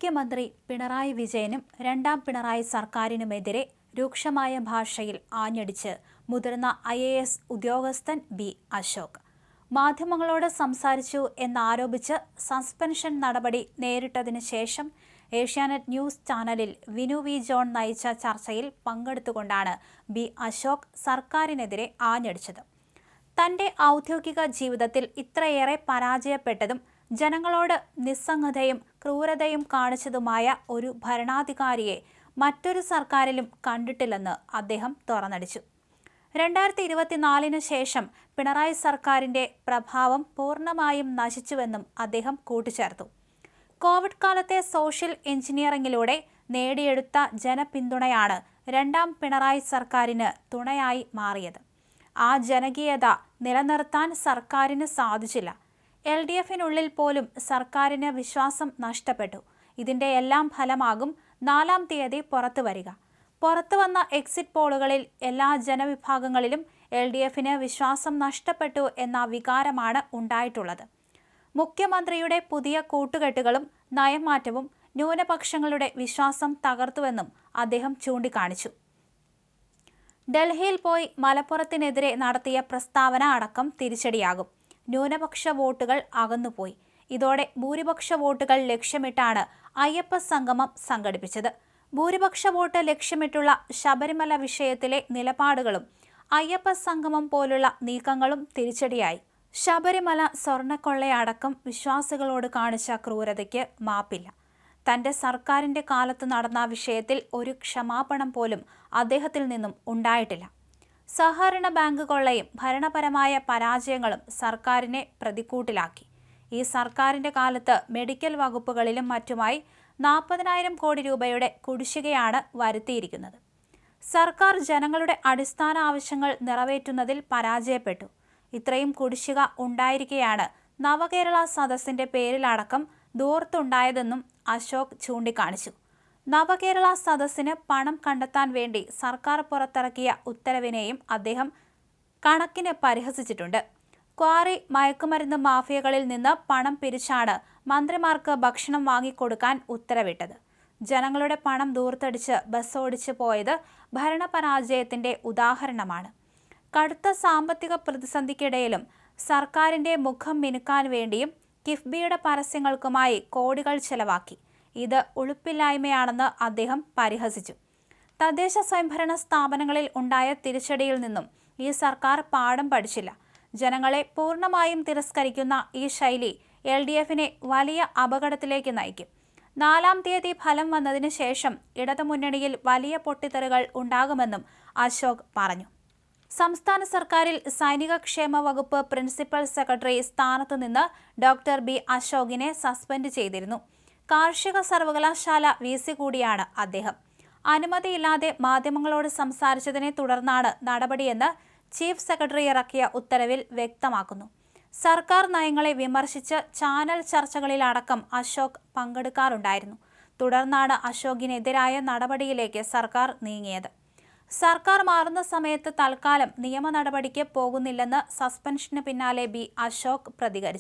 മുഖ്യമന്ത്രി പിണറായി വിജയനും രണ്ടാം പിണറായി സർക്കാരിനുമെതിരെ രൂക്ഷമായ ഭാഷയിൽ ആഞ്ഞടിച്ച് മുതിർന്ന IAS ഉദ്യോഗസ്ഥൻ ബി അശോക് മാധ്യമങ്ങളോട് സംസാരിച്ചു എന്നാരോപിച്ച് സസ്പെൻഷൻ നടപടി നേരിട്ടതിനു ശേഷം ഏഷ്യാനെറ്റ് ന്യൂസ് ചാനലിൽ വിനു വി ജോൺ നയിച്ച ചർച്ചയിൽ പങ്കെടുത്തുകൊണ്ടാണ് ബി അശോക് സർക്കാരിനെതിരെ ആഞ്ഞടിച്ചത്. തന്റെ ഔദ്യോഗിക ജീവിതത്തിൽ ഇത്രയേറെ പരാജയപ്പെട്ടതും ജനങ്ങളോട് നിസ്സംഗതയും ക്രൂരതയും കാണിച്ചതുമായ ഒരു ഭരണാധികാരിയെ മറ്റൊരു സർക്കാരിലും കണ്ടിട്ടില്ലെന്ന് അദ്ദേഹം തുറന്നടിച്ചു. 2024 ശേഷം പിണറായി സർക്കാരിന്റെ പ്രഭാവം പൂർണ്ണമായും നശിച്ചുവെന്നും അദ്ദേഹം കൂട്ടിച്ചേർത്തു. കോവിഡ് കാലത്തെ സോഷ്യൽ എഞ്ചിനീയറിംഗിലൂടെ നേടിയെടുത്ത ജനപിന്തുണയാണ് രണ്ടാം പിണറായി സർക്കാരിന് തുണയായി മാറിയത്. ആ ജനകീയത നിലനിർത്താൻ സർക്കാരിന് സാധിച്ചില്ല. LDFിനുള്ളിൽ പോലും സർക്കാരിന് വിശ്വാസം നഷ്ടപ്പെട്ടു. ഇതിന്റെ എല്ലാം ഫലമാകും 4-ാം തീയതി പുറത്തുവരിക. പുറത്തുവന്ന എക്സിറ്റ് പോളുകളിൽ എല്ലാ ജനവിഭാഗങ്ങളിലും LDFിന് വിശ്വാസം നഷ്ടപ്പെട്ടു എന്ന വികാരമാണ് ഉണ്ടായിട്ടുള്ളത്. മുഖ്യമന്ത്രിയുടെ പുതിയ കൂട്ടുകെട്ടുകളും നയമാറ്റവും ന്യൂനപക്ഷങ്ങളുടെ വിശ്വാസം തകർത്തുവെന്നും അദ്ദേഹം ചൂണ്ടിക്കാണിച്ചു. ഡൽഹിയിൽ പോയി മലപ്പുറത്തിനെതിരെ നടത്തിയ പ്രസ്താവന അടക്കം തിരിച്ചടിയാകും. ന്യൂനപക്ഷ വോട്ടുകൾ അകന്നുപോയി. ഇതോടെ ഭൂരിപക്ഷ വോട്ടുകൾ ലക്ഷ്യമിട്ടാണ് അയ്യപ്പ സംഗമം സംഘടിപ്പിച്ചത്. ഭൂരിപക്ഷ വോട്ട് ലക്ഷ്യമിട്ടുള്ള ശബരിമല വിഷയത്തിലെ നിലപാടുകളും അയ്യപ്പ സംഗമം പോലുള്ള നീക്കങ്ങളും തിരിച്ചടിയായി. ശബരിമല സ്വർണ്ണക്കൊള്ളയടക്കം വിശ്വാസികളോട് കാണിച്ച ക്രൂരതയ്ക്ക് മാപ്പില്ല. തന്റെ സർക്കാരിന്റെ കാലത്ത് നടന്ന വിഷയത്തിൽ ഒരു ക്ഷമാപണം പോലും അദ്ദേഹത്തിൽ നിന്നും ഉണ്ടായിട്ടില്ല. സഹകരണ ബാങ്ക് കൊള്ളയും ഭരണപരമായ പരാജയങ്ങളും സർക്കാരിനെ പ്രതിക്കൂട്ടിലാക്കി. ഈ സർക്കാരിന്റെ കാലത്ത് മെഡിക്കൽ വകുപ്പുകളിലും മറ്റുമായി 40,000 കോടി രൂപയുടെ കുടിശ്ശികയാണ് വരുത്തിയിരിക്കുന്നത്. സർക്കാർ ജനങ്ങളുടെ അടിസ്ഥാന ആവശ്യങ്ങൾ നിറവേറ്റുന്നതിൽ പരാജയപ്പെട്ടു. ഇത്രയും കുടിശ്ശിക ഉണ്ടായിരിക്കെയാണ് നവകേരള സദസ്സിന്റെ പേരിലടക്കം ധൂർത്തുണ്ടായതെന്നും അശോക് ചൂണ്ടിക്കാണിച്ചു. നവകേരള സദസ്സിന് പണം കണ്ടെത്താൻ വേണ്ടി സർക്കാർ പുറത്തിറക്കിയ ഉത്തരവിനെയും അദ്ദേഹം കണക്കിന് പരിഹസിച്ചിട്ടുണ്ട്. ക്വാറി മയക്കുമരുന്ന് മാഫിയകളിൽ നിന്ന് പണം പിരിച്ചാണ് മന്ത്രിമാർക്ക് ഭക്ഷണം വാങ്ങിക്കൊടുക്കാൻ ഉത്തരവിട്ടത്. ജനങ്ങളുടെ പണം ധൂർത്തടിച്ച് ബസ് ഓടിച്ചു പോയത് ഭരണപരാജയത്തിന്റെ ഉദാഹരണമാണ്. കടുത്ത സാമ്പത്തിക പ്രതിസന്ധിക്കിടയിലും സർക്കാരിന്റെ മുഖം മിനുക്കാൻ വേണ്ടിയും കിഫ്ബിയുടെ പരസ്യങ്ങൾക്കുമായി കോടികൾ ചെലവാക്കി. ഇത് ഉളുപ്പില്ലായ്മയാണെന്ന് അദ്ദേഹം പരിഹസിച്ചു. തദ്ദേശ സ്വയംഭരണ സ്ഥാപനങ്ങളിൽ ഉണ്ടായ തിരിച്ചടിയിൽ നിന്നും ഈ സർക്കാർ പാഠം പഠിച്ചില്ല. ജനങ്ങളെ പൂർണ്ണമായും തിരസ്കരിക്കുന്ന ഈ ശൈലി LDFിനെ വലിയ അപകടത്തിലേക്ക് നയിക്കും. 4-ാം തീയതി ഫലം വന്നതിന് ശേഷം ഇടതുമുന്നണിയിൽ വലിയ പൊട്ടിത്തെറികൾ ഉണ്ടാകുമെന്നും അശോക് പറഞ്ഞു. സംസ്ഥാന സർക്കാരിൽ സൈനിക ക്ഷേമ വകുപ്പ് പ്രിൻസിപ്പൽ സെക്രട്ടറി സ്ഥാനത്തു നിന്ന് ഡോക്ടർ ബി അശോകിനെ സസ്പെൻഡ് ചെയ്തിരുന്നു. കാർഷിക സർവകലാശാല VC കൂടിയാണ് അദ്ദേഹം. അനുമതിയില്ലാതെ മാധ്യമങ്ങളോട് സംസാരിച്ചതിനെ തുടർന്നാണ് നടപടിയെന്ന് ചീഫ് സെക്രട്ടറി ഇറക്കിയ ഉത്തരവിൽ വ്യക്തമാക്കുന്നു. സർക്കാർ നയങ്ങളെ വിമർശിച്ച് ചാനൽ ചർച്ചകളിലടക്കം അശോക് പങ്കെടുക്കാറുണ്ടായിരുന്നു. തുടർന്നാണ് അശോകിനെതിരായ നടപടിയിലേക്ക് സർക്കാർ നീങ്ങിയത്. സർക്കാർ മാറുന്ന സമയത്ത് തൽക്കാലം നിയമ നടപടിക്ക് പോകുന്നില്ലെന്ന് സസ്പെൻഷന് പിന്നാലെ ബി അശോക് പ്രതികരിച്ചു.